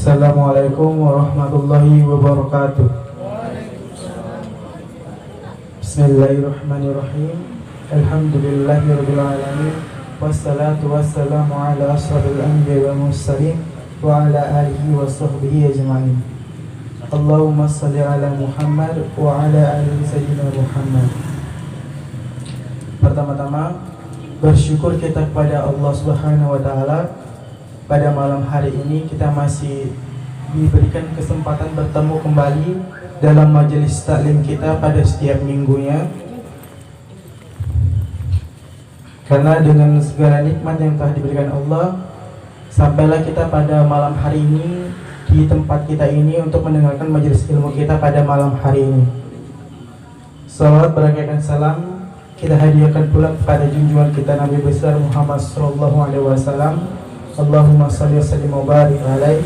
Assalamualaikum warahmatullahi wabarakatuh. Bismillahirrahmanirrahim. Alhamdulillahirabbil alamin. Wassalatu wassalamu ala asyrafil anbiya'i wal mursalin wa ala alihi wa sahbihi ajma'in. Allahumma shalli ala Muhammad wa ala ali sayyidina Muhammad. Pertama-tama bersyukur kita kepada Allah Subhanahu wa taala. Pada malam hari ini kita masih diberikan kesempatan bertemu kembali dalam majelis taklim kita pada setiap minggunya. Karena dengan segala nikmat yang telah diberikan Allah, sampailah kita pada malam hari ini di tempat kita ini untuk mendengarkan majelis ilmu kita pada malam hari ini. Salawat berakaikan salam kita hadiahkan pula kepada junjungan kita Nabi besar Muhammad SAW. Allahumma salli wa sallim wa barik alaih.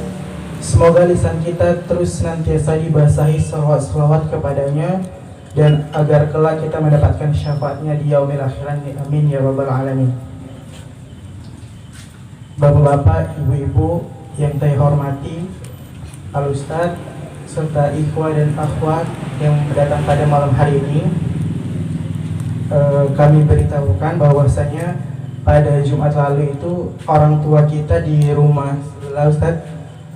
Semoga lisan kita terus senantiasa dibasahi salawat kepadanya, dan agar kelak kita mendapatkan syafaatnya di yaumil akhirat. Amin ya rabbal alamin. Bapak-bapak, ibu-ibu yang saya hormati, al-ustadz serta ikhwah dan akhwat yang datang pada malam hari ini, kami beritahukan bahwasanya pada Jumat lalu itu orang tua kita di rumah sebelah Ustadz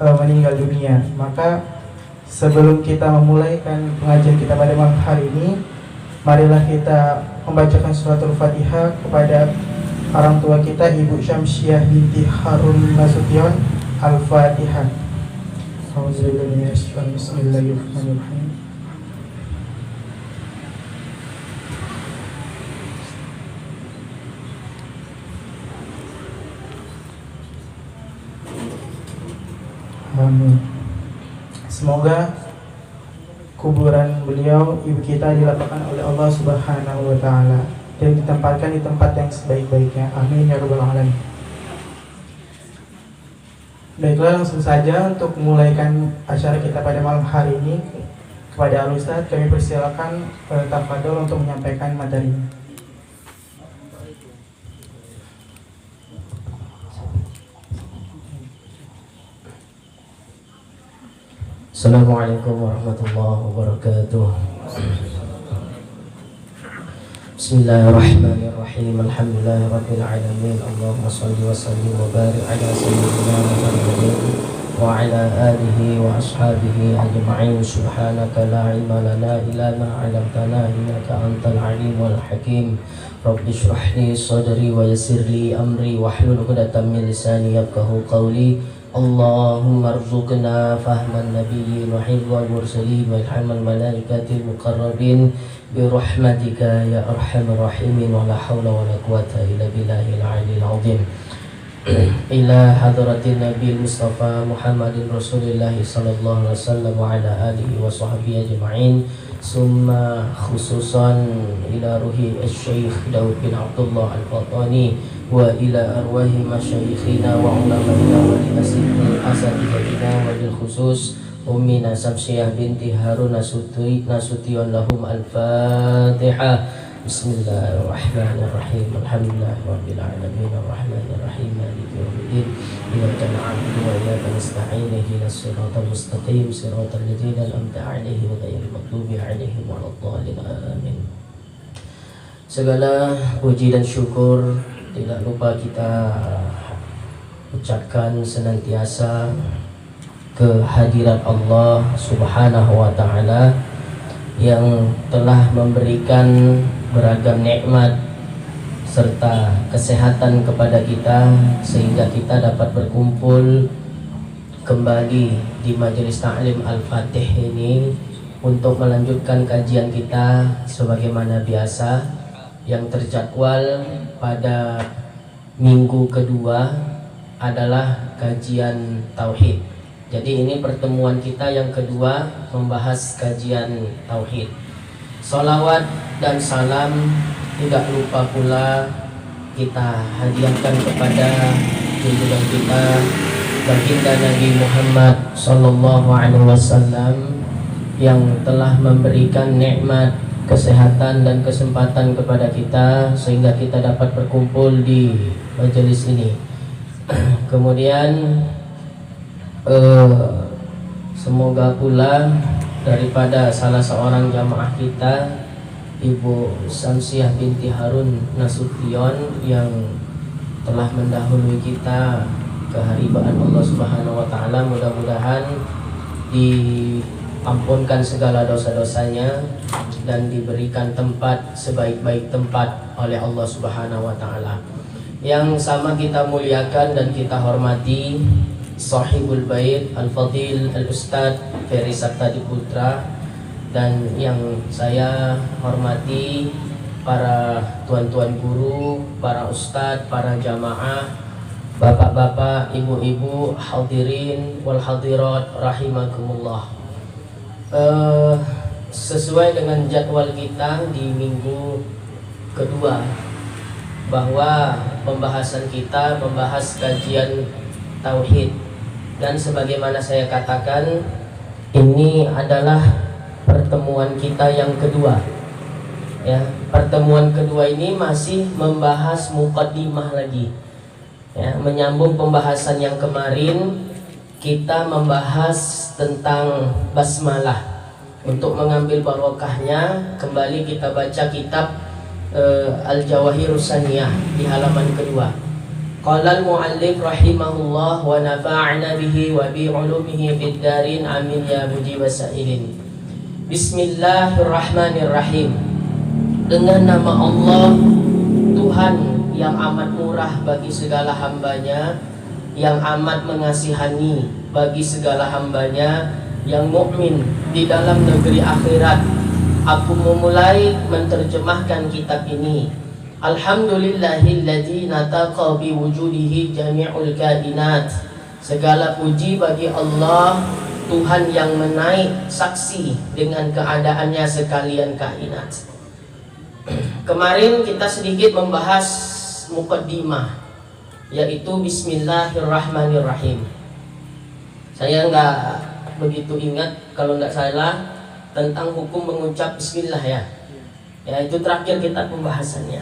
meninggal dunia. Maka sebelum kita memulaikan pengajian kita pada malam hari ini, marilah kita membacakan suratul Fatihah kepada orang tua kita, Ibu Syamsiah binti Harun Nasution. Al-Fatihah. Bismillahirrahmanirrahim. Amin. Semoga kuburan beliau, ibu kita, dilapangkan oleh Allah Subhanahu wa taala dan ditempatkan di tempat yang sebaik-baiknya. Amin ya rabbal alamin. Baiklah, langsung saja untuk memulaikan acara kita pada malam hari ini, kepada al-ustadz kami persilakan tafadhol untuk menyampaikan materinya. Assalamualaikum warahmatullahi wabarakatuh. Bismillahirrahmanirrahim. Alhamdulillahirabbil alamin. Allahumma shalli wa sallim wa barik ala sayyidina Muhammadin wa ala alihi wa ashabihi ajma'in. Subhanaka la ilma lana illa ma 'allamtana innaka antal alimul hakim. Rabbi shrah li sadri wa yassir li amri wahlul 'uqdatam min lisani yafqahu qawli. Allahumma arzuqna fahman nabiyyin wa hifdzal mursalin wa ilhamal malaikatil muqarrabin bi rahmatika ya arhamar rahimin wa la haula wa la quwwata illa billahil aliyil azim. Ila hadratin nabiyil mustafa Muhammadin rasulillah sallallahu alaihi wasallam wa ala alihi wa sahbihi ajma'in. Summa khususan ila ruhi asy-syaikh Daud bin Abdullah al-Fatani wa ila arwahi masyayikhina wa ulama'ina wa li asatidatina wa bil khusus ummina Syamsiah binti Harun Nasution lahum al-Fatihah. Bismillahirrahmanirrahim. Alhamdulillahirabbil alamin arrahmanir rahim maliki yaumiddin. Iyyaka na'budu wa iyyaka nasta'in ihdinas siratal mustaqim siratal ladzina an'amta 'alaihim ghairil maghdubi 'alaihim waladdallin. Amin. Segala puji dan syukur tidak lupa kita ucapkan senantiasa kehadirat Allah Subhanahu wa taala yang telah memberikan beragam nikmat serta kesehatan kepada kita sehingga kita dapat berkumpul kembali di majelis taklim Al-Fatih ini untuk melanjutkan kajian kita sebagaimana biasa yang terjadwal pada minggu kedua adalah kajian tauhid. Jadi ini pertemuan kita yang kedua membahas kajian tauhid. Salawat dan salam tidak lupa pula kita hadiahkan kepada junjungan kita baginda Nabi Muhammad sallallahu alaihi wasallam yang telah memberikan nikmat kesehatan dan kesempatan kepada kita sehingga kita dapat berkumpul di majelis ini. Kemudian semoga pula daripada salah seorang jamaah kita, Ibu Samsiah binti Harun Nasution, yang telah mendahului kita keharibaan Allah Subhanahu wa taala, mudah-mudahan diampunkan segala dosa-dosanya dan diberikan tempat sebaik-baik tempat oleh Allah Subhanahu wa taala. Yang sama kita muliakan dan kita hormati Sahibul Bait Al-Fadil Al-Ustad Ferry Saptadi Putra, dan yang saya hormati para tuan-tuan guru, para ustadz, para jamaah, bapak-bapak, ibu-ibu, hadirin wal hadirat rahimakumullah. Sesuai dengan jadwal kita di minggu kedua, bahwa pembahasan kita membahas kajian tauhid, dan sebagaimana saya katakan, ini adalah pertemuan kita yang kedua. Ya, pertemuan kedua ini masih membahas muqaddimah lagi. Ya, menyambung pembahasan yang kemarin, kita membahas tentang basmalah. Untuk mengambil barokahnya, kembali kita baca kitab Al-Jawahirus Saniyah di halaman kedua. Qala al-muallif rahimahullah wa nafa'na bihi wa bi ulumihi fid darin amin ya mujib sa'ilin. Bismillahirrahmanirrahim. Dengan nama Allah, Tuhan yang amat murah bagi segala hambanya, yang amat mengasihani bagi segala hambanya, yang mukmin di dalam negeri akhirat, aku memulai menterjemahkan kitab ini. Alhamdulillahilladzi nataqa bi wujudihi jami'ul kainat. Segala puji bagi Allah, Tuhan yang menaik saksi dengan keadaannya sekalian kainat. Kemarin kita sedikit membahas muqaddimah, yaitu Bismillahirrahmanirrahim. Saya nggak begitu ingat, kalau nggak salah, tentang hukum mengucap Bismillah ya. Ya, itu terakhir kita pembahasannya.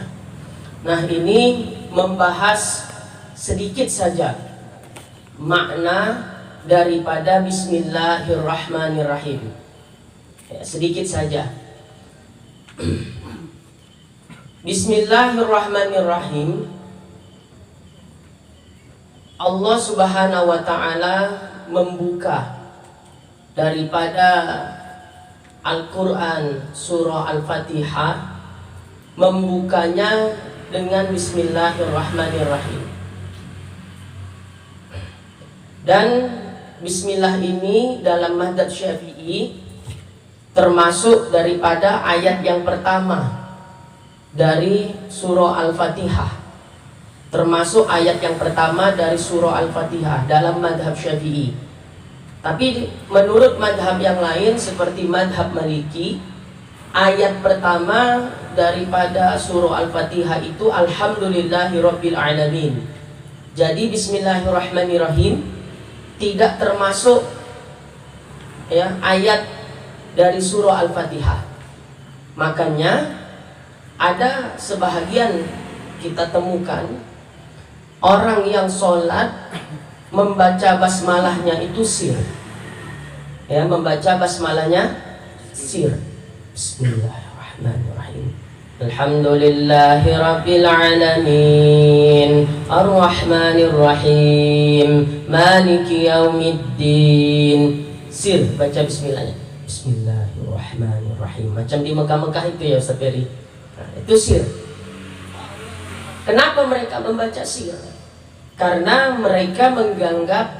Nah, ini membahas sedikit saja makna daripada Bismillahirrahmanirrahim. Ya, sedikit saja. Bismillahirrahmanirrahim. Allah Subhanahu wa taala membuka daripada Al-Quran surah Al-Fatihah, membukanya dengan Bismillahirrahmanirrahim. Dan Bismillah ini dalam mazhab Syafi'i termasuk daripada ayat yang pertama dari surah Al-Fatihah. Termasuk ayat yang pertama dari surah Al-Fatihah dalam mazhab Syafi'i. Tapi menurut madhab yang lain seperti madhab Maliki, ayat pertama daripada surah Al-Fatihah itu Alhamdulillahirabbil alamin. Jadi Bismillahirrahmanirrahim tidak termasuk ya ayat dari surah Al-Fatihah. Makanya ada sebahagian kita temukan orang yang sholat membaca basmalahnya itu sir. Ya, membaca basmalahnya sir. Bismillahirrahmanirrahim. Alhamdulillahi rabbil alamin, Ar-Rahmanir-Rahim, Maliki yaumiddin. Sir, baca bismillahnya. Bismillahirrahmanirrahim. Macam di Mekah-Mekah itu ya Ustaz Ferry. Nah, itu sir. Kenapa mereka membaca sir? Karena mereka menganggap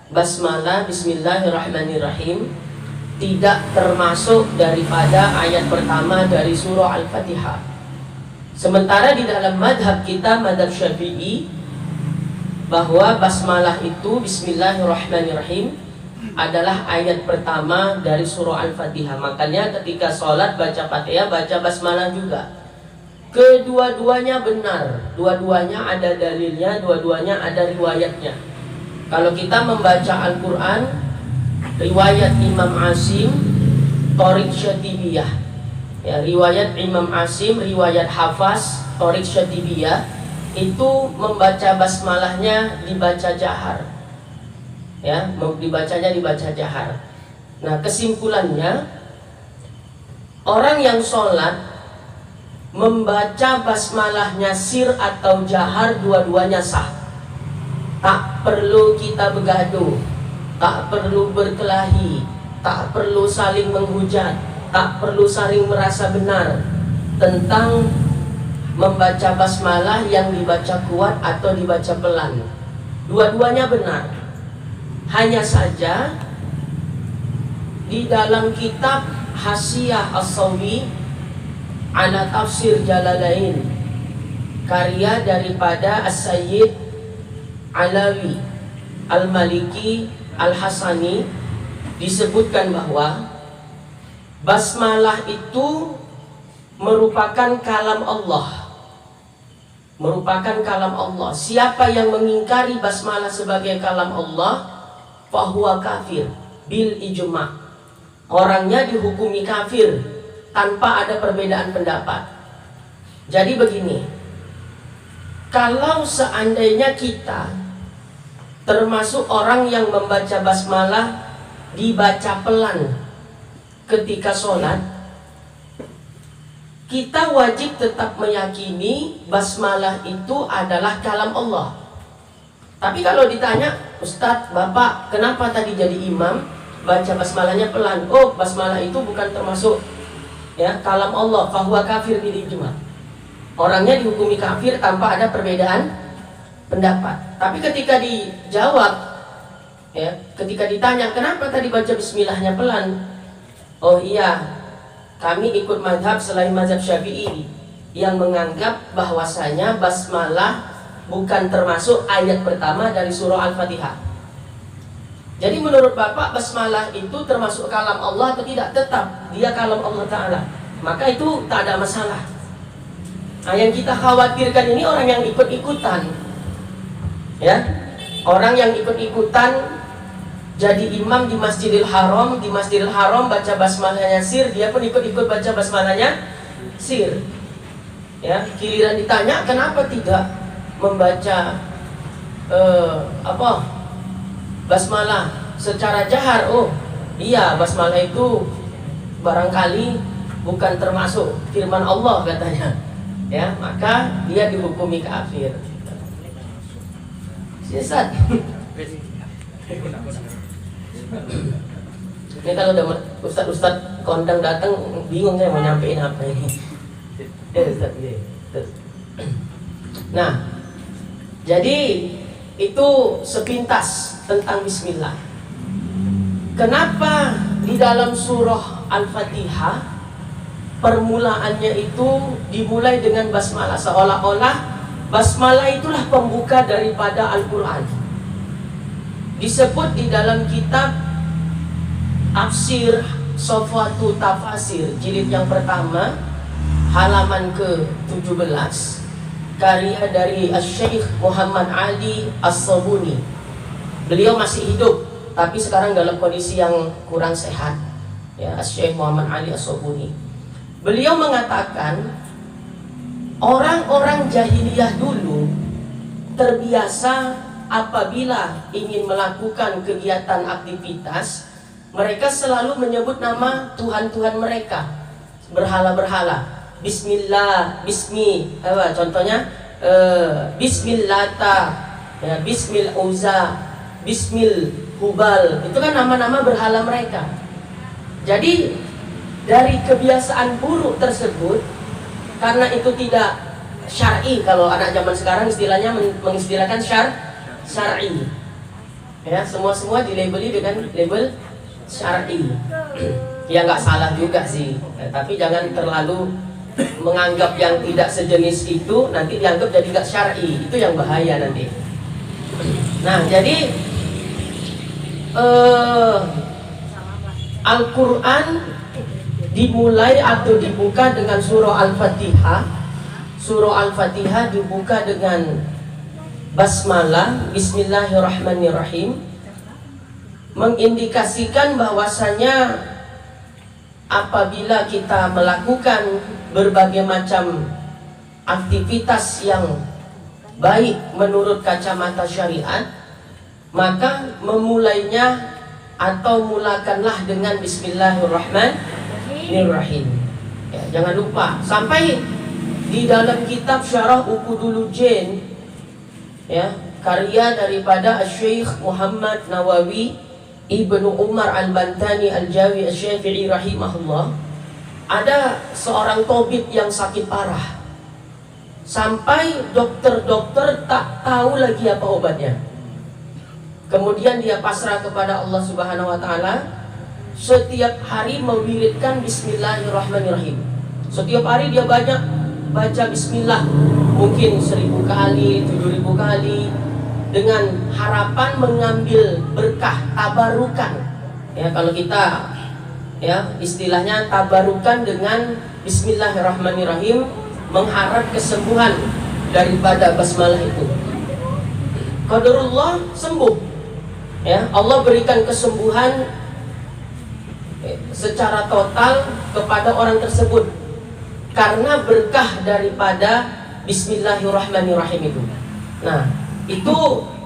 basmalah Bismillahirrahmanirrahim tidak termasuk daripada ayat pertama dari surah Al-Fatihah. Sementara di dalam madhab kita, madhab Syafi'i, bahwa basmalah itu Bismillahirrahmanirrahim adalah ayat pertama dari surah Al-Fatihah. Makanya ketika sholat baca Fatihah, baca basmalah juga. Kedua-duanya benar, dua-duanya ada dalilnya, dua-duanya ada riwayatnya. Kalau kita membaca Al-Quran, riwayat Imam Asim, Thoriq Syatibiyah, ya, riwayat Imam Asim, riwayat Hafaz, Thoriq Syatibiyah, itu membaca basmalahnya dibaca jahar, ya, dibacanya dibaca jahar. Nah, kesimpulannya, orang yang sholat membaca basmalahnya sir atau jahar, dua-duanya sah. Tak perlu kita begaduh, tak perlu berkelahi, tak perlu saling menghujat, tak perlu saling merasa benar tentang membaca basmalah yang dibaca kuat atau dibaca pelan. Dua-duanya benar. Hanya saja di dalam kitab Hasyiah As-Sawi ala Tafsir Jalalain, karya daripada As-Sayyid Alawi Al-Maliki Al-Hasani, disebutkan bahwa basmalah itu merupakan kalam Allah. Merupakan kalam Allah. Siapa yang mengingkari basmalah sebagai kalam Allah, fahuwa kafir bil ijma'. Orangnya dihukumi kafir tanpa ada perbedaan pendapat. Jadi begini, kalau seandainya kita termasuk orang yang membaca basmalah dibaca pelan ketika sholat, kita wajib tetap meyakini basmalah itu adalah kalam Allah. Tapi kalau ditanya, Ustadz, Bapak, kenapa tadi jadi imam baca basmalahnya pelan? Oh, basmalah itu bukan termasuk, ya, kalam Allah, fahuwa kafir bil ijma'. Orangnya dihukumi kafir tanpa ada perbedaan pendapat. Tapi ketika dijawab, ya, ketika ditanya kenapa tadi baca bismillahnya pelan, oh iya, kami ikut mazhab selain mazhab Syafi'i yang menganggap bahwasanya basmalah bukan termasuk ayat pertama dari surah Al-Fatihah. Jadi menurut Bapak basmalah itu termasuk kalam Allah atau tidak? Tetap dia kalam Allah Ta'ala. Maka itu tak ada masalah. Nah, yang kita khawatirkan ini orang yang ikut-ikutan, ya, orang yang ikut-ikutan jadi imam di Masjidil Haram, di Masjidil Haram baca basmalahnya sir, dia pun ikut-ikut baca basmalahnya sir. Ya, giliran ditanya kenapa tidak membaca basmalah secara jahar? Oh iya, basmalah itu barangkali bukan termasuk firman Allah katanya, ya, maka dia dihukumi kafir. Sesat. Ini kalau udah ustad-ustad kondang datang bingung saya mau nyampein apa ini. Ustad, nah, jadi itu sepintas tentang bismillah. Kenapa di dalam surah Al-Fatihah permulaannya itu dimulai dengan basmalah, seolah-olah basmalah itulah pembuka daripada Al-Quran. Disebut di dalam kitab Tafsir Sofwatu Tafasir jilid yang pertama halaman ke-17, karya dari Syekh Muhammad Ali As-Sabuni. Beliau masih hidup tapi sekarang dalam kondisi yang kurang sehat, ya, Syekh Muhammad Ali As-Sabuni. Beliau mengatakan orang-orang jahiliyah dulu terbiasa apabila ingin melakukan kegiatan aktivitas, mereka selalu menyebut nama Tuhan-Tuhan mereka, berhala-berhala. Bismillah, contohnya Bismillata, ya, Bismil Uzza, Bismil Hubal, itu kan nama-nama berhala mereka. Jadi dari kebiasaan buruk tersebut, karena itu tidak syar'i, kalau anak zaman sekarang istilahnya mengistilahkan syar'i, ya, semua dilabeli dengan label syar'i. Ya nggak salah juga sih, tapi jangan terlalu menganggap yang tidak sejenis itu nanti dianggap jadi nggak syar'i, itu yang bahaya nanti. Nah, jadi Al-Quran dimulai atau dibuka dengan surah Al-Fatihah surah Al-Fatihah dibuka dengan basmalah, Bismillahirrahmanirrahim, mengindikasikan bahwasanya apabila kita melakukan berbagai macam aktivitas yang baik menurut kacamata syariat, maka memulainya atau mulakanlah dengan Bismillahirrahmanirrahim. Ya, jangan lupa, sampai di dalam kitab Syarah Uqudulujain, ya, karya daripada Syekh Muhammad Nawawi Ibnu Umar Al-Bantani Al-Jawi Asy-Syafi'i rahimahullah, ada seorang tabib yang sakit parah sampai dokter-dokter tak tahu lagi apa obatnya. Kemudian dia pasrah kepada Allah Subhanahu wa taala, setiap hari mewiridkan Bismillahirrahmanirrahim. Setiap hari dia baca bismillah, mungkin 1000 kali, 7000 kali, dengan harapan mengambil berkah, tabarukan. Ya, kalau kita ya istilahnya tabarukan dengan Bismillahirrahmanirrahim, mengharap kesembuhan daripada basmalah itu. Qadarullah sembuh. Ya, Allah berikan kesembuhan secara total kepada orang tersebut karena berkah daripada Bismillahirrahmanirrahim itu. Nah, itu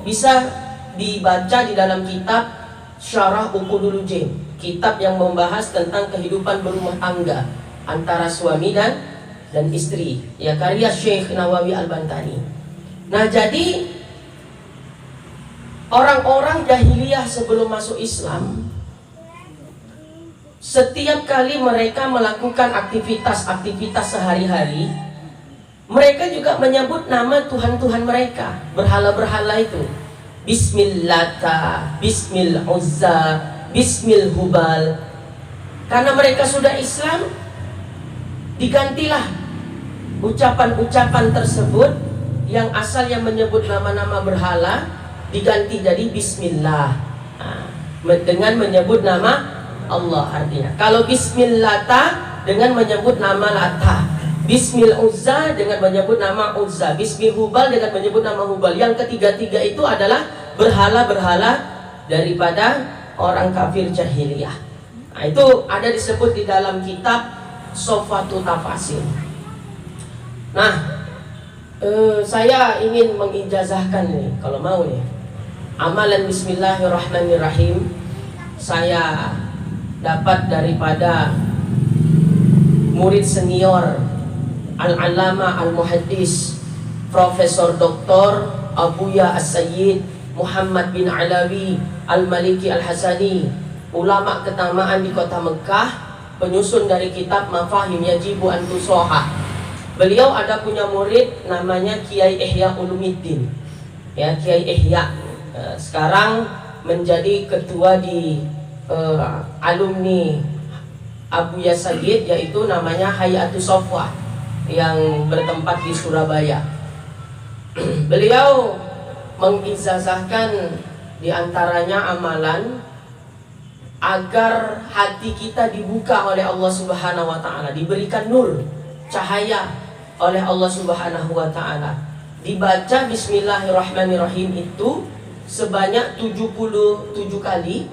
bisa dibaca di dalam kitab Syarah Uqudulujain, kitab yang membahas tentang kehidupan berumah tangga antara suami dan istri, ya, karya Syekh Nawawi Al-Bantani. Nah, jadi orang-orang jahiliyah sebelum masuk Islam, setiap kali mereka melakukan aktivitas-aktivitas sehari-hari, mereka juga menyebut nama Tuhan-Tuhan mereka, berhala-berhala itu. Bismillata, Bismil Uzza, Bismil Hubal. Karena mereka sudah Islam, digantilah ucapan-ucapan tersebut yang asalnya menyebut nama-nama berhala, diganti jadi Bismillah, dengan menyebut nama Allah. Artinya kalau Bismillata dengan menyebut nama Lata, Bismil Uzza dengan menyebut nama Uzza, Bismil Hubal dengan menyebut nama Hubal. Yang ketiga-tiga itu adalah berhala-berhala daripada orang kafir jahiliyah. Nah, itu ada disebut di dalam kitab Sofatul Tafasir. Nah, saya ingin mengijazahkan nih, kalau mau nih, amalan Bismillahirrahmanirrahim saya dapat daripada murid senior Al-Alama Al-Muhaddis Profesor Dr. Abuya As-Sayyid Muhammad bin Alawi Al-Maliki Al-Hasani, ulama ketamaan di kota Mekah, penyusun dari kitab Mafahim Yajibu an Tusoha. Beliau ada punya murid namanya Kiai Ihya Ulumuddin, ya, Kiai Ihya, sekarang menjadi ketua di alumni Abuya Sayyid, yaitu namanya Hayatus Sofwah yang bertempat di Surabaya. Beliau mengijazahkan diantaranya amalan agar hati kita dibuka oleh Allah Subhanahu wa taala, diberikan nur, cahaya oleh Allah Subhanahu wa taala. Dibaca Bismillahirrahmanirrahim itu sebanyak 77 kali.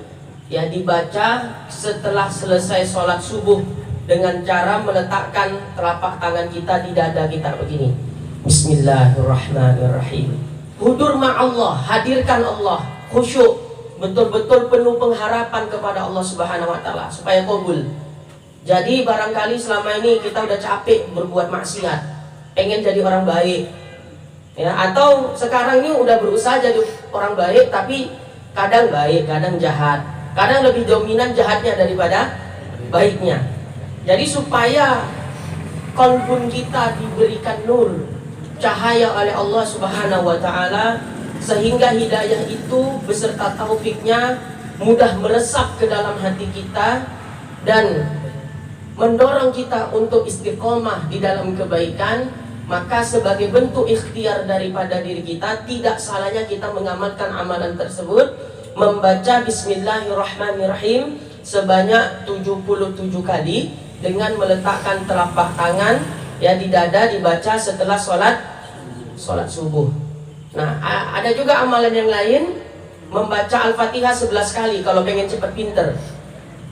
Ya, dibaca setelah selesai sholat subuh dengan cara meletakkan telapak tangan kita di dada kita begini. Bismillahirrahmanirrahim. Hudur ma'allah, hadirkan Allah, khusyuk, betul-betul penuh pengharapan kepada Allah Subhanahu wa taala supaya qabul. Jadi barangkali selama ini kita udah capek berbuat maksiat, pengen jadi orang baik, ya, atau sekarang ini udah berusaha jadi orang baik tapi kadang baik, kadang jahat, kadang lebih dominan jahatnya daripada baiknya. Jadi supaya kalbun kita diberikan nur, cahaya oleh Allah Subhanahu wa taala, sehingga hidayah itu beserta taufiknya mudah meresap ke dalam hati kita dan mendorong kita untuk istiqomah di dalam kebaikan, maka sebagai bentuk ikhtiar daripada diri kita, tidak salahnya kita mengamalkan amalan tersebut, membaca Bismillahirrahmanirrahim sebanyak 77 kali dengan meletakkan telapak tangan ya di dada dibaca setelah sholat subuh. Nah, ada juga amalan yang lain, membaca Al-Fatihah 11 kali kalau pengen cepat pinter.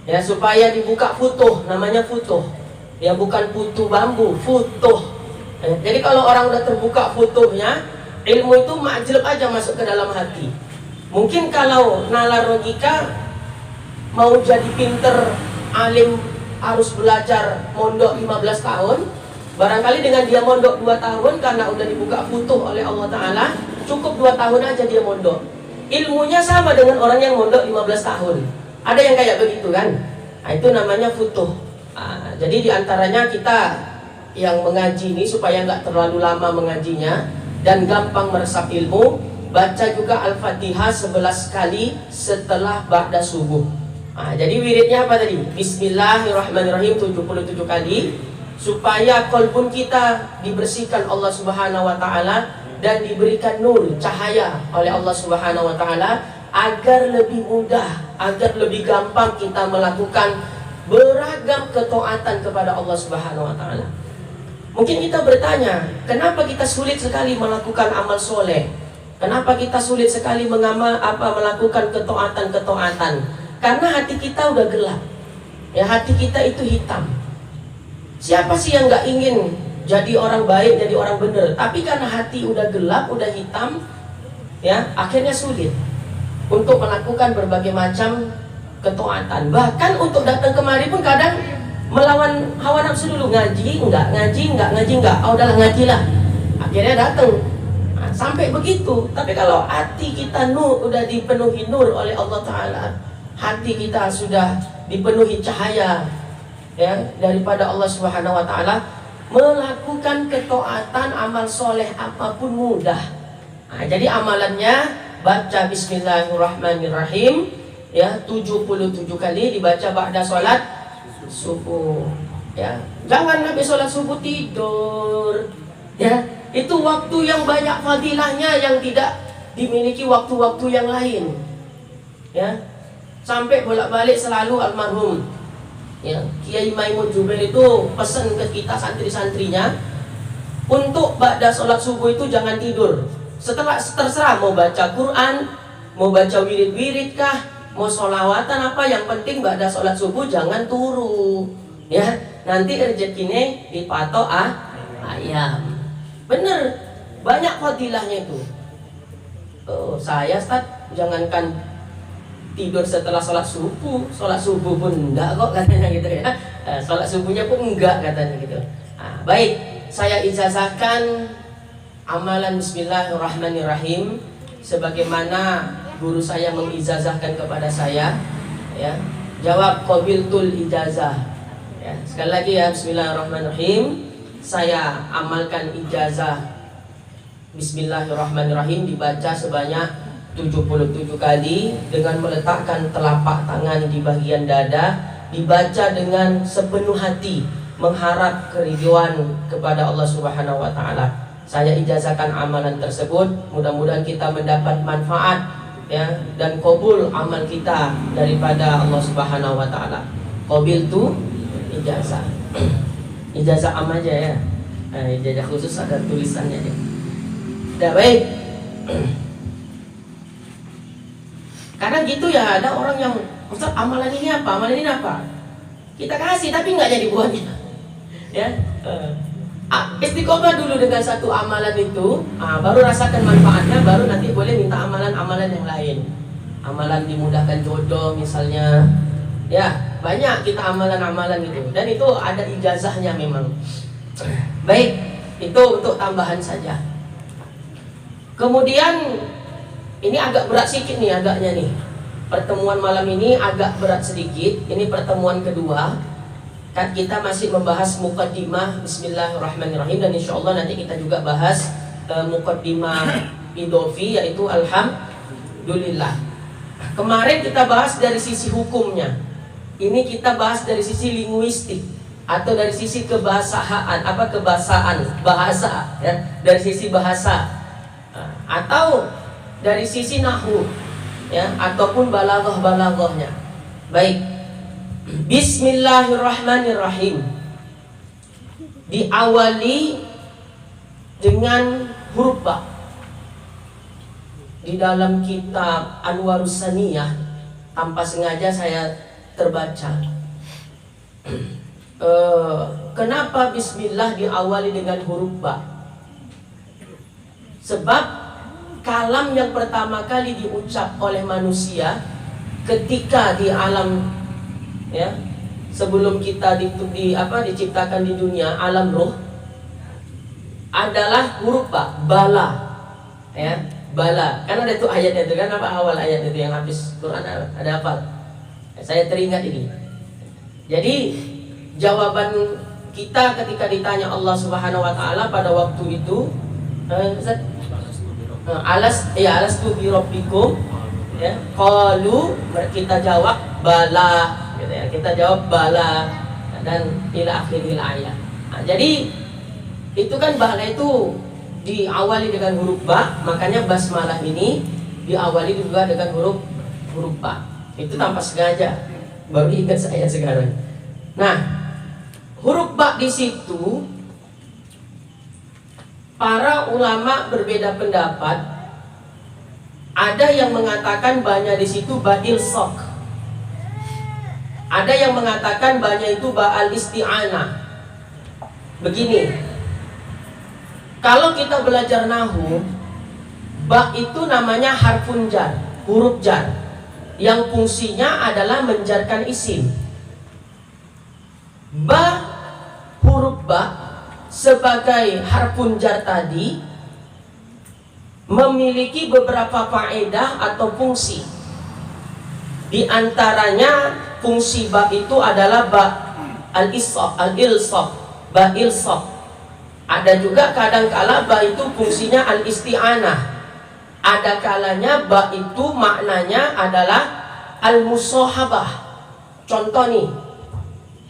Ya, supaya dibuka futuh, namanya futuh. Ya, bukan putu bambu, futuh. Ya, jadi kalau orang udah terbuka futuhnya, ilmu itu majlub aja masuk ke dalam hati. Mungkin kalau nalar logika mau jadi pinter, alim, harus belajar mondok 15 tahun. Barangkali dengan dia mondok 2 tahun karena udah dibuka futuh oleh Allah Ta'ala, cukup 2 tahun aja dia mondok. Ilmunya sama dengan orang yang mondok 15 tahun. Ada yang kayak begitu kan? Nah, itu namanya futuh. Jadi diantaranya kita yang mengaji ini supaya nggak terlalu lama mengajinya dan gampang meresap ilmu, baca juga Al-Fatihah 11 kali setelah ba'da subuh. Jadi wiridnya apa tadi? Bismillahirrahmanirrahim 77 kali, supaya kolbun kita dibersihkan Allah Subhanahu wa Ta'ala dan diberikan nur, cahaya oleh Allah Subhanahu wa Ta'ala, agar lebih mudah, agar lebih gampang kita melakukan beragam ketaatan kepada Allah Subhanahu wa Ta'ala. Mungkin kita bertanya, kenapa kita sulit sekali melakukan amal soleh? Kenapa kita sulit sekali melakukan ketaatan-ketaatan? Karena hati kita udah gelap. Ya, hati kita itu hitam. Siapa sih yang nggak ingin jadi orang baik, jadi orang benar? Tapi karena hati udah gelap, udah hitam, ya akhirnya sulit untuk melakukan berbagai macam ketaatan. Bahkan untuk datang kemari pun kadang melawan hawa nafsu dulu. Ngaji enggak, oh udahlah ngajilah, akhirnya datang. Sampai begitu. Tapi kalau hati kita udah dipenuhi nur oleh Allah Ta'ala, hati kita sudah dipenuhi cahaya ya daripada Allah Subhanahu wa Ta'ala, melakukan ketaatan amal soleh apapun mudah. Jadi amalannya baca Bismillahirrahmanirrahim ya 77 kali, dibaca ba'da sholat subuh ya. Jangan habis sholat subuh tidur ya. Itu waktu yang banyak fadilahnya yang tidak dimiliki waktu-waktu yang lain ya. Sampai bolak-balik selalu almarhum ya Kiai Maimun Jubair itu pesan ke kita santri-santrinya untuk ba'da sholat subuh itu jangan tidur. Setelah terserah mau baca Quran, mau baca wirid-wirid kah, mau sholawatan apa, yang penting ba'da sholat subuh jangan turu ya. Nanti rezekinya dipatok ayam. Bener, banyak fadilahnya itu. Saya Ustaz, jangankan tidur setelah sholat subuh pun enggak kok katanya gitu ya. Sholat subuhnya pun enggak katanya gitu. Baik, saya ijazahkan amalan Bismillahirrahmanirrahim sebagaimana guru saya mengijazahkan kepada saya ya. Jawab qabiltul ijazah ya. Sekali lagi ya, Bismillahirrahmanirrahim. Saya amalkan ijazah Bismillahirrahmanirrahim dibaca sebanyak 77 kali dengan meletakkan telapak tangan di bagian dada, dibaca dengan sepenuh hati mengharap keridhaan kepada Allah Subhanahu wa Ta'ala. Saya ijazahkan amalan tersebut, mudah-mudahan kita mendapat manfaat ya dan qabul amal kita daripada Allah Subhanahu wa Ta'ala. Qabil tu ijazah. Ijazah am aja ya. Ijazah khusus ada tulisannya aja. Dah baik. Karena gitu ya, ada orang yang Ustaz amalan ini apa? Amalan ini apa? Kita kasih tapi nggak jadi buahnya. Ya. Istiqomah dulu dengan satu amalan itu, baru rasakan manfaatnya, baru nanti boleh minta amalan-amalan yang lain. Amalan dimudahkan jodoh misalnya. Ya, banyak kita amalan-amalan itu, dan itu ada ijazahnya memang. Baik, itu untuk tambahan saja. Kemudian ini agak berat sedikit nih agaknya nih. Pertemuan malam ini agak berat sedikit. Ini pertemuan kedua. Kan kita masih membahas muqaddimah Bismillahirrahmanirrahim, dan insyaallah nanti kita juga bahas muqaddimah idofi, yaitu alhamdulillah. Kemarin kita bahas dari sisi hukumnya. Ini kita bahas dari sisi linguistik atau dari sisi kebahasaan, bahasa ya, dari sisi bahasa atau dari sisi nahwu ya, ataupun balaghah-balaghahnya. Baik. Bismillahirrahmanirrahim. diawali dengan huruf ba. Di dalam kitab Anwarus Saniyah, tanpa sengaja saya terbaca, kenapa bismillah diawali dengan huruf ba? Sebab kalam yang pertama kali diucap oleh manusia ketika di alam, ya, sebelum kita diciptakan di dunia alam roh, adalah huruf ba, bala, ya, bala. Kan ada tuh ayatnya itu kan, apa awal ayat itu yang habis Quran ada apa? Saya teringat ini. Jadi jawaban kita ketika ditanya Allah Subhanahu wa taala pada waktu itu, alastu bi rabbikum, ya, qalu, kita jawab bala, gitu ya. Kita jawab bala dan ila akhiril ayat. Nah, jadi itu kan bala itu diawali dengan huruf ba, makanya basmalah ini diawali juga dengan huruf ba. Itu tanpa sengaja, baru ingat saya sekarang. Nah, huruf ba di situ para ulama berbeda pendapat. Ada yang mengatakan banyak di situ ba'il sok. Ada yang mengatakan banyak itu ba'al isti'anah. Begini, kalau kita belajar nahu, ba itu namanya harfun jar, huruf jar, yang fungsinya adalah menjarkan isim. Ba, huruf ba sebagai harfun jar tadi memiliki beberapa faedah atau fungsi. Di antaranya fungsi ba itu adalah ba al-ilsaq, ba ilsaq. Ada juga kadangkala ba itu fungsinya al-isti'anah. Ada kalanya ba itu maknanya adalah al-musahabah. Contoh nih,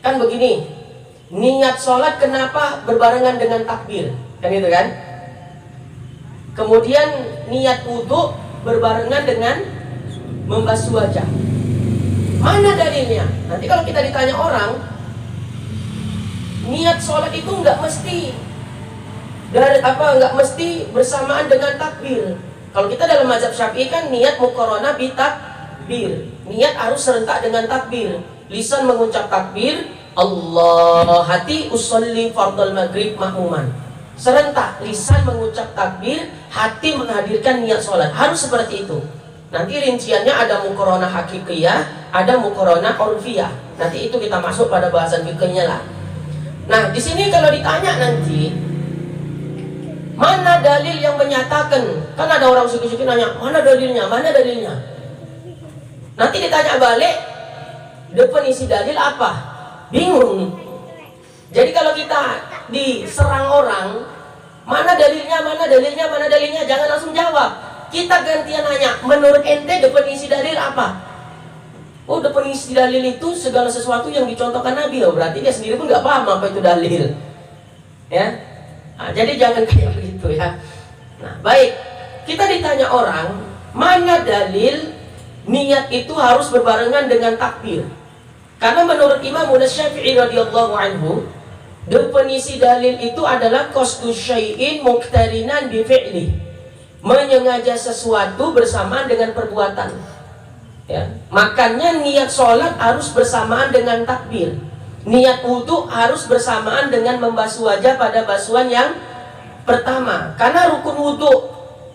kan begini, niat sholat kenapa berbarengan dengan takbir? Kan itu kan? Kemudian niat wudhu berbarengan dengan membasuh wajah. Mana dalilnya? Nanti kalau kita ditanya orang, niat sholat itu nggak mesti bersamaan dengan takbir. Kalau kita dalam mazhab Syafi'i kan niat muqaranah bi takbir. Niat harus serentak dengan takbir. Lisan mengucap takbir, Allah, hati usolli fardal maghrib ma'muman. Serentak, lisan mengucap takbir, hati menghadirkan niat sholat. Harus seperti itu. Nanti rinciannya ada muqaranah hakikiyah, ada muqaranah urfiyah. Nanti itu kita masuk pada bahasan fikihnya lah. Nah, di sini kalau ditanya nanti, mana dalil yang menyatakan? Kan ada orang suki-suki nanya, mana dalilnya? Mana dalilnya? Nanti ditanya balik, definisi dalil apa? Bingung. Jadi kalau kita diserang orang, mana dalilnya, mana dalilnya, mana dalilnya, jangan langsung jawab. Kita gantian nanya, menurut ente definisi dalil apa? Oh, definisi dalil itu segala sesuatu yang dicontohkan Nabi. Oh, berarti dia sendiri pun nggak paham apa itu dalil. Ya, nah, jadi jangan kayak begitu ya. Nah, baik, kita ditanya orang, mana dalil niat itu harus berbarengan dengan takbir? Karena menurut Imam Syafi'i radhiyallahu anhu, definisi dalil itu adalah qasdu syai'in muqtarinan bi fi'li. Menyengaja sesuatu bersamaan dengan perbuatan. Ya, makanya niat sholat harus bersamaan dengan takbir. Niat wudu harus bersamaan dengan membasuh wajah pada basuhan yang pertama. Karena rukun wudu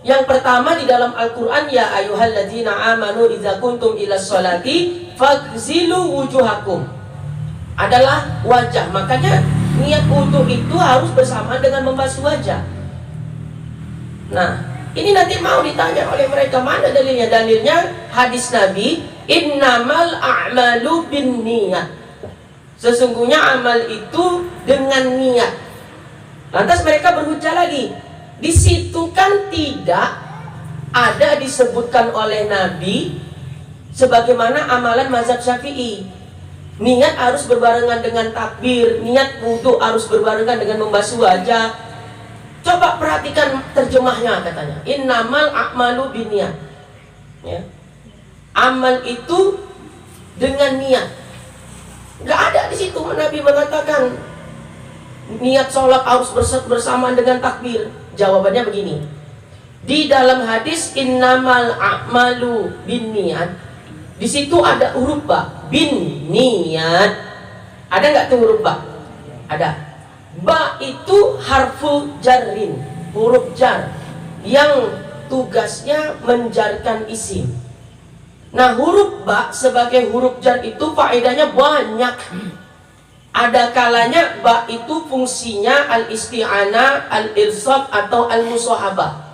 yang pertama di dalam Al-Quran, ya ayyuhalladzina amanu idza kuntum ila sholati faghsilu wujuhakum, adalah wajah. Makanya niat wudu itu harus bersamaan dengan membasuh wajah. Nah, ini nanti mau ditanya oleh mereka, mana dalilnya? Dalilnya hadis Nabi, innamal a'malu bin niat. Sesungguhnya amal itu dengan niat. Lantas mereka berhujjah lagi. Di situ kan tidak ada disebutkan oleh Nabi sebagaimana amalan mazhab Syafi'i. Niat harus berbarengan dengan takbir, niat wudu harus berbarengan dengan membasuh wajah. Coba perhatikan terjemahnya, katanya innamal a'malu binniyat. Ya. Amal itu dengan niat. Gak ada di situ Nabi mengatakan niat sholat harus bersamaan dengan takbir? Jawabannya begini. Di dalam hadis innamal a'malu binniyat, di situ ada huruf ba, bin niat. Ada nggak tuh huruf ba? Ada. Ba itu harfu jarrin, huruf jar yang tugasnya menjarkan isim. Nah, huruf ba sebagai huruf jar itu faedahnya banyak. Ada kalanya ba itu fungsinya al-isti'anah, al-ilsaq atau al-musahabah.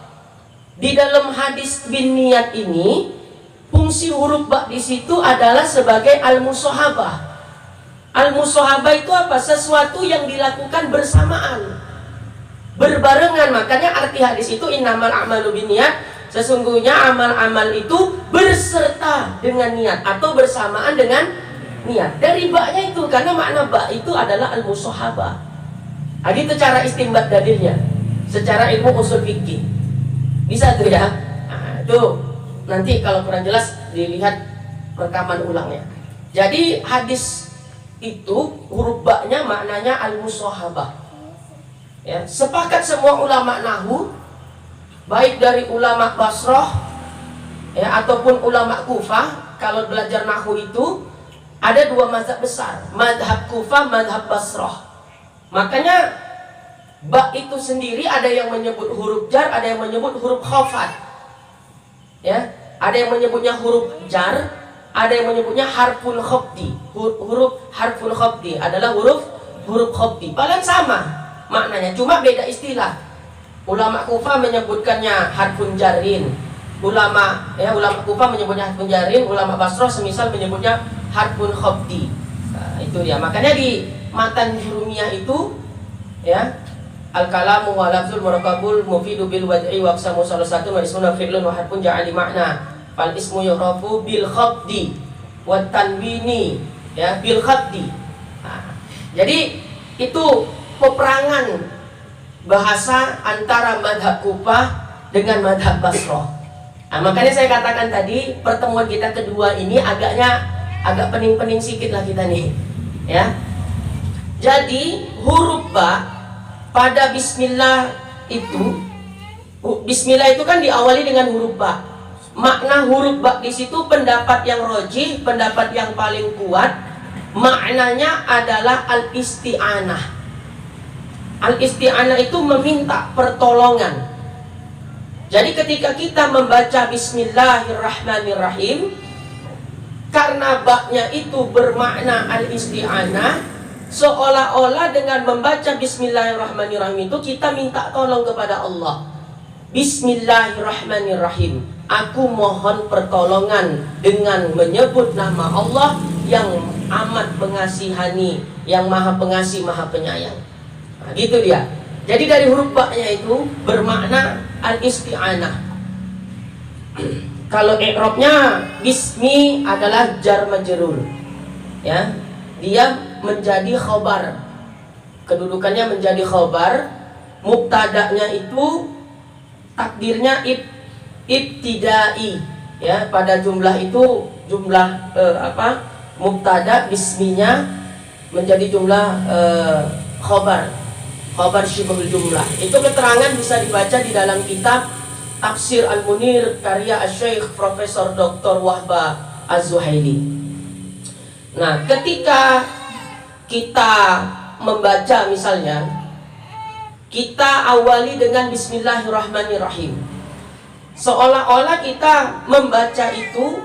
Di dalam hadis bin niat ini, fungsi huruf ba di situ adalah sebagai al-musahabah. Al-musahabah itu apa? Sesuatu yang dilakukan bersamaan, berbarengan. Makanya arti hadis itu innamal a'malu binniyat, sesungguhnya amal-amal itu berserta dengan niat atau bersamaan dengan niat. Dari ba-nya itu, karena makna ba itu adalah al-musahabah. Nah, itu cara istinbat dalilnya secara ilmu usul fikih. Bisa tuh ya. Nah, itu nanti kalau kurang jelas dilihat rekaman ulangnya. Jadi hadis itu huruf ba-nya maknanya al-musahabah. Ya, sepakat semua ulama nahwu, baik dari ulama Basrah ya ataupun ulama Kufah. Kalau belajar nahwu itu ada dua mazhab besar, mazhab Kufah, mazhab Basrah. Makanya ba itu sendiri ada yang menyebut huruf jar, ada yang menyebut huruf khafat. Ya, ada yang menyebutnya huruf jar, ada yang menyebutnya harfun khafdi. Huruf harfun khafdi adalah huruf khafdi. Paling sama maknanya, cuma beda istilah. Ulama Kufah menyebutkannya harfun jarin. Ulama Kufah menyebutnya harfun jarin, ulama Basrah semisal menyebutnya harfun khafdi. Nah, itu dia. Makanya di matan jurumiyah itu ya, al-kalamu wa lafzul murakabul mufidu bil wad'i wa aqsamu salasatun wa ismun wa fi'lun wa harfun ja'ali makna. Fal ismu yuhrafu bil khafdi wa tanwini ya bil khafdi. Nah, jadi itu peperangan bahasa antara madhab Kufah dengan madhab Basrah. Nah, makanya saya katakan tadi pertemuan kita kedua ini agak pening-pening sedikit lah kita nih ya. Jadi huruf ba pada bismillah itu, bismillah itu kan diawali dengan huruf ba. Makna huruf ba di situ pendapat yang rajih, pendapat yang paling kuat, maknanya adalah al-isti'anah. Al-isti'anah itu meminta pertolongan. Jadi ketika kita membaca bismillahirrahmanirrahim, karena ba-nya itu bermakna al-isti'anah, seolah-olah dengan membaca bismillahirrahmanirrahim itu kita minta tolong kepada Allah. Bismillahirrahmanirrahim, aku mohon pertolongan dengan menyebut nama Allah yang amat mengasihani, yang maha pengasih, maha penyayang. Nah, gitu dia. Jadi dari huruf ba-nya itu bermakna al-isti'anah. Kalau i'rabnya bismi adalah jar majrur. Ya. Dia menjadi khobar, kedudukannya menjadi khobar. Mubtada'nya itu takdirnya ibtidai ya, pada jumlah itu jumlah mubtada bisminya menjadi jumlah khobar syibhul jumlah. Itu keterangan bisa dibaca di dalam kitab Tafsir Al-Munir karya Asy-Syaikh Profesor Dr. Wahba Az-Zuhaili. Nah, ketika kita membaca misalnya, kita awali dengan bismillahirrahmanirrahim. Seolah-olah kita membaca itu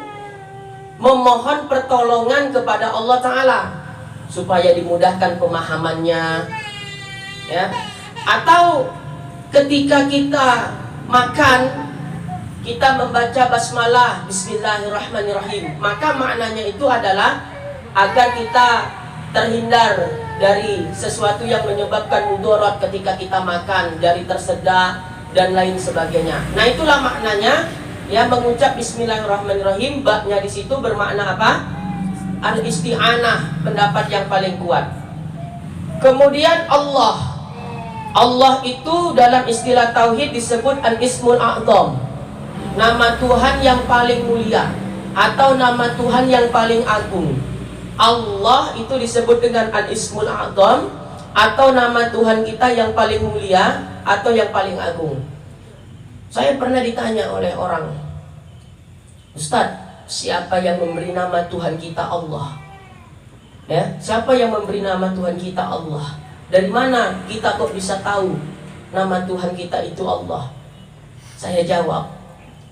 memohon pertolongan kepada Allah Ta'ala supaya dimudahkan pemahamannya ya. Atau ketika kita makan, kita membaca basmalah bismillahirrahmanirrahim, maka maknanya itu adalah agar kita terhindar dari sesuatu yang menyebabkan mudarat ketika kita makan, dari tersedak dan lain sebagainya. Nah, itulah maknanya ya, mengucap bismillahirrahmanirrahim. Ba-nya di situ bermakna apa? Al-isti'anah, pendapat yang paling kuat. Kemudian Allah itu dalam istilah tauhid disebut al-ismul a'zam, nama Tuhan yang paling mulia atau nama Tuhan yang paling agung. Allah itu disebut dengan al-ismul a'zam atau nama Tuhan kita yang paling mulia atau yang paling agung? Saya pernah ditanya oleh orang, Ustadz, siapa yang memberi nama Tuhan kita Allah? Ya, siapa yang memberi nama Tuhan kita Allah? Dari mana kita kok bisa tahu nama Tuhan kita itu Allah? Saya jawab,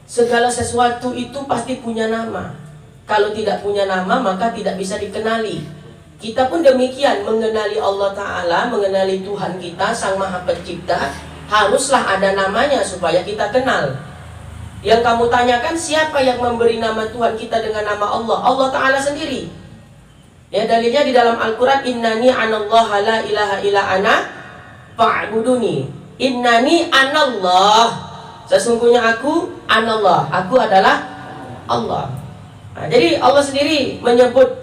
segala sesuatu itu pasti punya nama. Kalau tidak punya nama maka tidak bisa dikenali. Kita pun demikian, mengenali Allah Ta'ala, mengenali Tuhan kita, Sang Maha Pencipta, haruslah ada namanya supaya kita kenal. Yang kamu tanyakan, siapa yang memberi nama Tuhan kita dengan nama Allah? Allah Ta'ala sendiri. Ya, dalilnya di dalam Al-Quran, innani anallaha la ilaha illa ana fa'buduni. Innani anallah, sesungguhnya aku anallah, aku adalah Allah. Nah, jadi Allah sendiri menyebut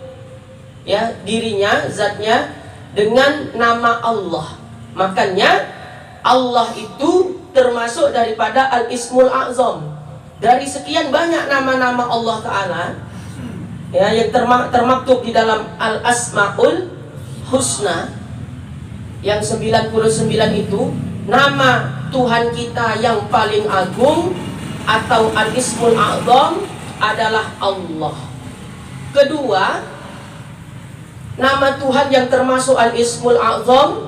ya dirinya, zatnya dengan nama Allah. Makanya Allah itu termasuk daripada Al-Ismul A'zam. Dari sekian banyak nama-nama Allah Ta'ala ya, yang termaktub di dalam Al-Asma'ul Husna, yang 99 itu, nama Tuhan kita yang paling agung atau Al-Ismul A'zam adalah Allah. Kedua, nama Tuhan yang termasuk Al-Ismul A'zam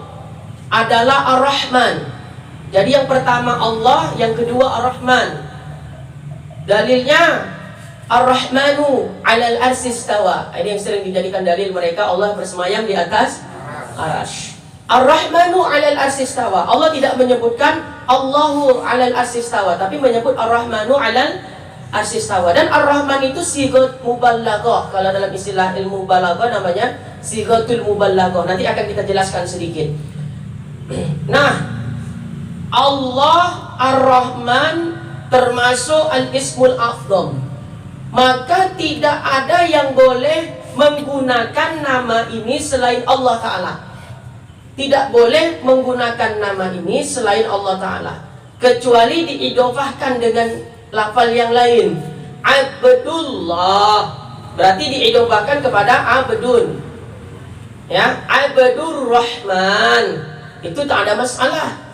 adalah Ar-Rahman. Jadi yang pertama Allah, yang kedua Ar-Rahman. Dalilnya Ar-Rahmanu 'alal arsy istawa. Ini yang sering dijadikan dalil mereka, Allah bersemayam di atas arasy. Ar-Rahmanu 'alal arsy istawa. Allah tidak menyebutkan Allahu 'alal arsy istawa, tapi menyebut Ar-Rahmanu 'alal arsy istawa. Dan Ar-Rahman itu sigat mubalaghah. Kalau dalam istilah ilmu balaghah namanya sigatul mubalaghah. Nanti akan kita jelaskan sedikit. Nah, Allah Ar-Rahman termasuk Al-Ismul A'zam. Maka tidak ada yang boleh menggunakan nama ini selain Allah Ta'ala. Tidak boleh menggunakan nama ini selain Allah Ta'ala, kecuali diidofahkan dengan lafal yang lain. Abdullah berarti diidofahkan kepada Abdun. Ya, Abdur Rahman itu tak ada masalah.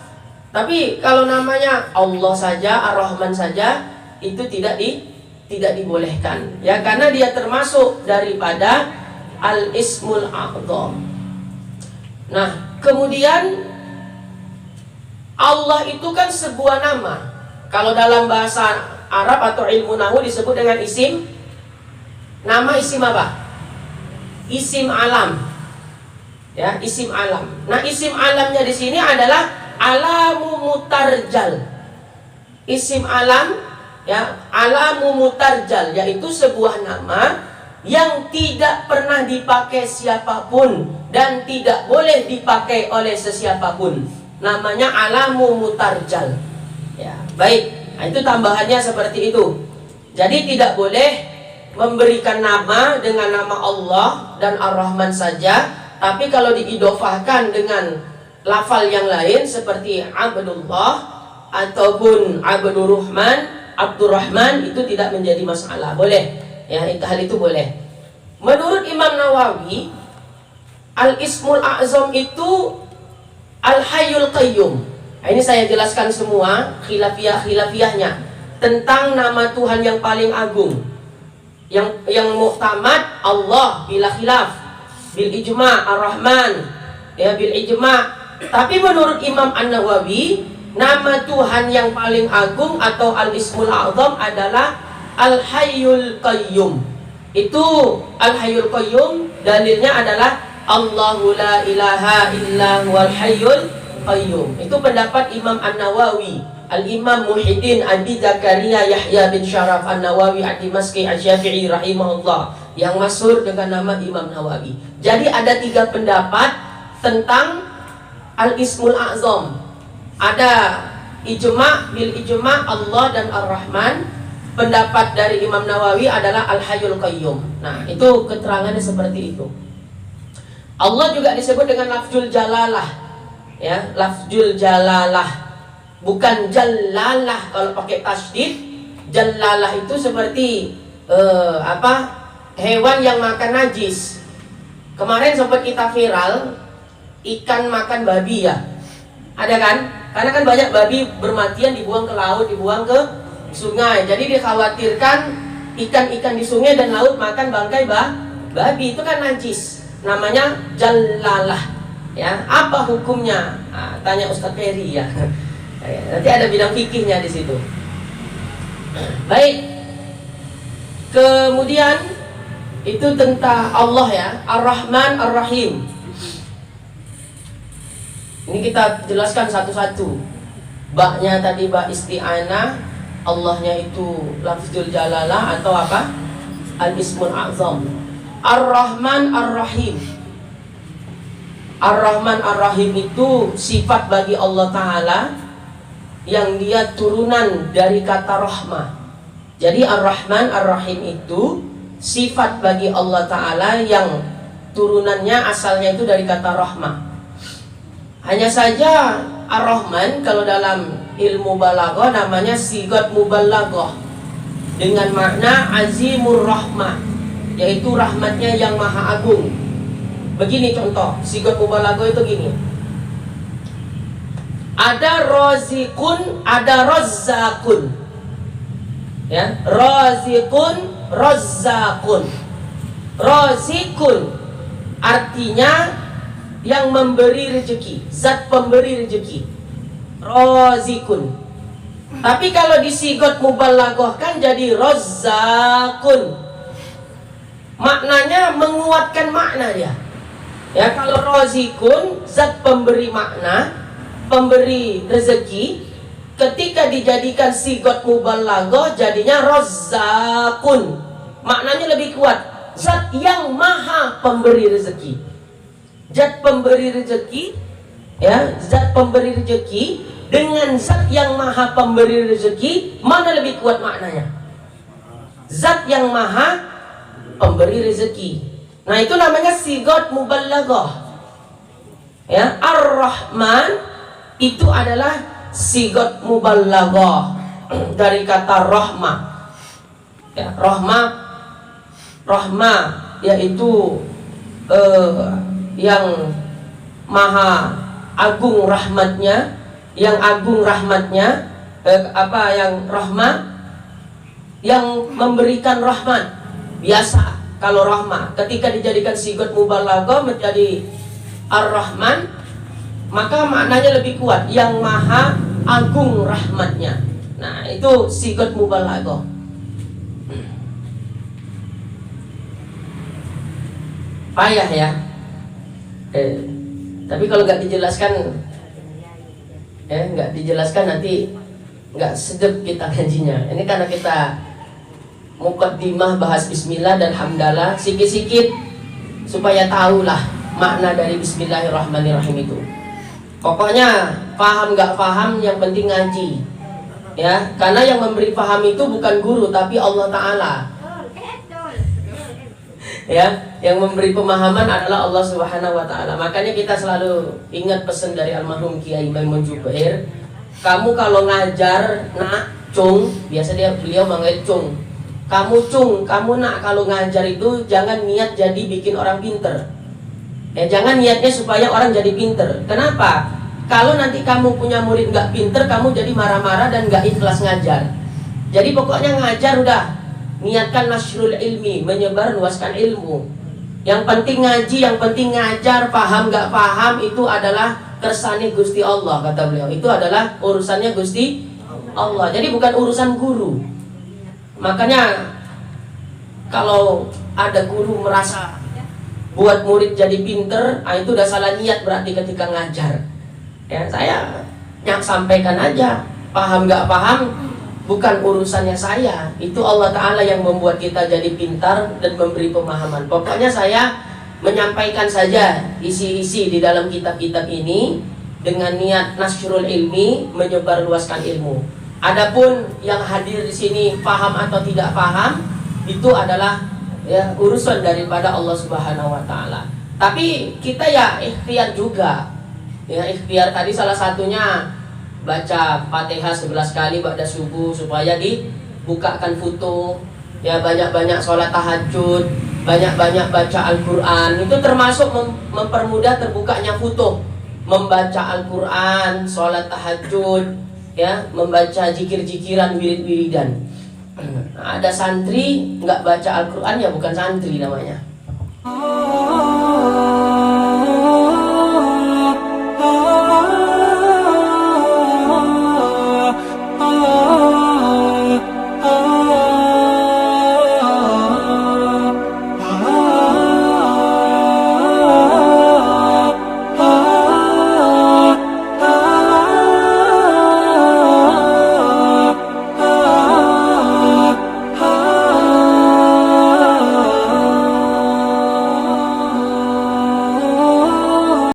Tapi kalau namanya Allah saja, Ar-Rahman saja, itu tidak dibolehkan. Ya, karena dia termasuk daripada Al-Ismul A'zam. Nah, kemudian Allah itu kan sebuah nama. Kalau dalam bahasa Arab atau ilmu nahwu disebut dengan isim. Nama isim apa? Isim alam. Ya, isim alam. Nah, isim alamnya di sini adalah alamu mutarjal. Isim alam, ya, alamu mutarjal, yaitu sebuah nama yang tidak pernah dipakai siapapun dan tidak boleh dipakai oleh sesiapapun. Namanya alamu mutarjal. Ya, baik. Nah, itu tambahannya seperti itu. Jadi tidak boleh memberikan nama dengan nama Allah dan Ar-Rahman saja. Tapi kalau diidofahkan dengan lafal yang lain seperti Abdullah ataupun Abdurrahman, Abdurrahman, itu tidak menjadi masalah, boleh. Ya, hal itu boleh. Menurut Imam Nawawi, Al-Ismul A'zam itu Al-Hayyul Qayyum. Nah, ini saya jelaskan semua khilafiyahnya tentang nama Tuhan yang paling agung. Yang muktamad Allah bila khilaf. Bil ijma' Ar-Rahman, ya, bil ijma'. Tapi menurut Imam An-Nawawi, nama Tuhan yang paling agung atau Al-Ismul A'zam adalah Al-Hayyul Qayyum. Itu Al-Hayyul Qayyum dalilnya adalah Allahu la ilaha illa huwal hayyul qayyum. Itu pendapat Imam An-Nawawi. Al-Imam Muhyiddin Abi Zakaria Yahya bin Syaraf An-Nawawi Ad-Dimashqi Asy-Syafi'i rahimahullah, yang masyhur dengan nama Imam Nawawi. Jadi ada 3 pendapat tentang Al-Ismul A'zam. Ada ijma', bil ijma' Allah dan Ar-Rahman. Pendapat dari Imam Nawawi adalah Al-Hayyul Qayyum. Nah, itu keterangannya seperti itu. Allah juga disebut dengan lafzul jalalah. Ya, lafzul jalalah. Bukan jalalah kalau pakai tasydid. Jalalah itu seperti hewan yang makan najis. Kemarin sempat kita viral, ikan makan babi ya? Ada kan? Karena kan banyak babi bermatian dibuang ke laut, dibuang ke sungai. Jadi dikhawatirkan ikan-ikan di sungai dan laut makan bangkai babi, itu kan najis. Namanya jalalah. Ya, apa hukumnya? Nah, tanya Ustaz Ferry ya. Nanti ada bidang fikihnya di situ. Baik. Kemudian itu tentang Allah ya, Ar-Rahman Ar-Rahim. Ini kita jelaskan satu-satu. Baknya tadi bak isti'anah, Allahnya itu lafzul jalalah atau apa? Al-Ismul A'zam. Ar-Rahman Ar-Rahim. Ar-Rahman Ar-Rahim itu sifat bagi Allah Ta'ala yang dia turunan dari kata rahmah. Jadi Ar-Rahman Ar-Rahim itu sifat bagi Allah Ta'ala yang turunannya asalnya itu dari kata rahmah. Hanya saja Ar-Rahman kalau dalam ilmu balaghah namanya sigat mubalaghah dengan makna azimur rahmah, yaitu rahmatnya yang maha agung. Begini contoh, sigat mubalaghah itu gini. Ada rozikun, ada rozzakun. Ya, rozikun, rozzakun. Rozikun artinya yang memberi rezeki, zat pemberi rezeki. Rozikun. Tapi kalau disigot mubalaghahkan jadi rozzakun. Maknanya menguatkan makna dia. Ya, kalau rozikun zat pemberi makna, pemberi rezeki, ketika dijadikan sigot mubalaghah jadinya rozzakun. Maknanya lebih kuat, zat yang maha pemberi rezeki. Zat pemberi rezeki, ya, zat pemberi rezeki dengan zat yang maha pemberi rezeki, mana lebih kuat maknanya? Zat yang maha pemberi rezeki. Nah, itu namanya sigot mubalaghah. Ya, Ar-Rahman itu adalah sigot mubalaghah dari kata rahmah. Ya, rahmah yaitu yang maha agung rahmatnya, yang agung rahmatnya, yang rahmah, yang memberikan rahmat. Biasa kalau rahmah ketika dijadikan sigot mubalaghah menjadi Ar-Rahman, maka maknanya lebih kuat, yang maha agung rahmatnya. Nah, itu sigot mubalaghah. Payah ya. Tapi kalau nggak dijelaskan, nggak dijelaskan nanti nggak sedep kita ngajinya. Ini karena kita muqaddimah bahas Bismillah dan Hamdalah sikit-sikit supaya tahulah makna dari Bismillahirrahmanirrahim itu. Pokoknya paham nggak paham, yang penting ngaji. Ya, karena yang memberi paham itu bukan guru tapi Allah Ta'ala. Ya, yang memberi pemahaman adalah Allah Subhanahu wa Ta'ala. Makanya kita selalu ingat pesan dari almarhum Kiai Maimun Jubair. Kamu kalau ngajar, nak, cung, biasa beliau manggil cung. Kamu cung, kamu nak, kalau ngajar itu jangan niat jadi bikin orang pinter. Ya, jangan niatnya supaya orang jadi pinter. Kenapa? Kalau nanti kamu punya murid nggak pinter, kamu jadi marah-marah dan nggak ikhlas ngajar. Jadi pokoknya ngajar udah. Niatkan nasrul ilmi, menyebar luaskan ilmu. Yang penting ngaji, yang penting ngajar, paham gak paham itu adalah kersane Gusti Allah, kata beliau. Itu adalah urusannya Gusti Allah. Jadi bukan urusan guru. Makanya kalau ada guru merasa buat murid jadi pinter, itu udah salah niat berarti ketika ngajar. Ya, saya sampaikan aja, paham gak paham bukan urusannya saya. Itu Allah Ta'ala yang membuat kita jadi pintar dan memberi pemahaman. Pokoknya saya menyampaikan saja isi-isi di dalam kitab-kitab ini dengan niat nasrul ilmi, menyebar luaskan ilmu. Adapun yang hadir di sini paham atau tidak paham, itu adalah ya urusan daripada Allah Subhanahu wa Ta'ala. Tapi kita ya ikhtiar juga. Ya, ikhtiar tadi salah satunya baca Fatihah 11 kali pada subuh supaya dibukakan foto. Ya, banyak-banyak sholat tahajud. banyak-banyak baca Al-Quran. Itu termasuk mempermudah terbukanya futuh. Membaca Al-Quran, sholat tahajud, ya, membaca jikir-jikiran, wirid-wiridan. Nah, ada santri nggak baca Al-Quran, ya bukan santri namanya.